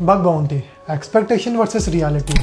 Bug bounty, expectation versus reality.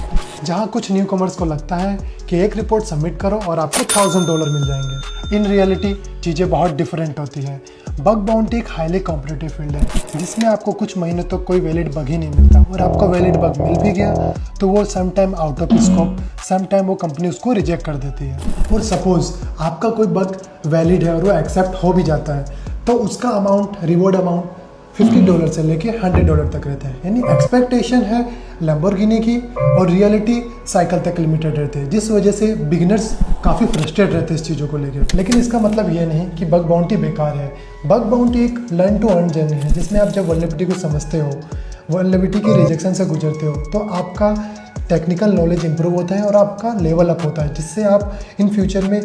जहां कुछ new commerce को लगता है कि एक रिपोर्ट सबमिट करो और आपको $1000 मिल जाएंगे। इन रियलिटी चीज़ें बहुत डिफरेंट होती है। बग बाउंटी एक हाईली कॉम्पिटिटिव फील्ड है जिसमें आपको कुछ महीनों तक कोई वैलिड बग ही नहीं मिलता, और आपको वैलिड बग मिल भी गया तो वो some time out of scope, some time वो कंपनी उसको रिजेक्ट कर देती है। और सपोज आपका कोई बग वैलिड है और वो एक्सेप्ट हो भी जाता है तो उसका अमाउंट, रिवॉर्ड अमाउंट $50 से लेके $100 तक रहता है। यानी एक्सपेक्टेशन है लैम्बोर्गिनी की और रियलिटी साइकिल तक लिमिटेड रहते हैं, जिस वजह से बिगिनर्स काफ़ी फ्रस्ट्रेट रहते हैं इस चीज़ों को लेकर। लेकिन इसका मतलब ये नहीं कि बग बाउंटी बेकार है। बग बाउंटी एक लर्न टू अर्न जर्नी है जिसमें आप जब वल्नरेबिलिटी को समझते हो, वल्नरेबिलिटी की रिजेक्शन से गुजरते हो, तो आपका टेक्निकल नॉलेज इंप्रूव होता है और आपका लेवल अप होता है, जिससे आप इन फ्यूचर में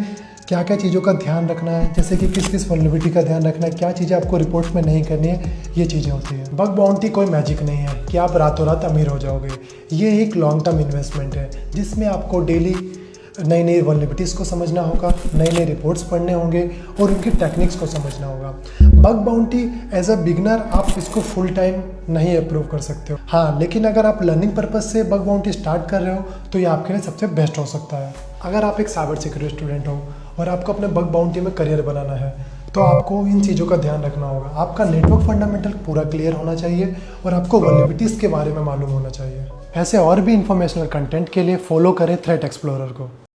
क्या क्या चीज़ों का ध्यान रखना है, जैसे कि किस किस वल्नरेबिलिटी का ध्यान रखना है, क्या चीज़ें आपको रिपोर्ट्स में नहीं करनी है, ये चीज़ें होती हैं। बग बाउंटी कोई मैजिक नहीं है कि आप रातों रात अमीर हो जाओगे। ये एक लॉन्ग टर्म इन्वेस्टमेंट है जिसमें आपको डेली नई नई वल्नरेबिलिटीज़ को समझना होगा, नए नए रिपोर्ट्स पढ़ने होंगे और उनकी टेक्निक्स को समझना होगा। Bug bounty as a beginner आप इसको फुल टाइम नहीं अप्रूव कर सकते हो। हाँ, लेकिन अगर आप लर्निंग पर्पज से बग बाउंटी स्टार्ट कर रहे हो तो ये आपके लिए सबसे बेस्ट हो सकता है। अगर आप एक साइबर सिक्योरिटी स्टूडेंट हो और आपको अपने बग बाउंटी में करियर बनाना है तो आपको इन चीज़ों का ध्यान रखना होगा। आपका नेटवर्क फंडामेंटल पूरा क्लियर होना चाहिए और आपको वल्नरेबिलिटीज़ के बारे में मालूम होना चाहिए। ऐसे और भी इंफॉर्मेशनल कंटेंट के लिए फॉलो करें थ्रेट एक्सप्लोरर को।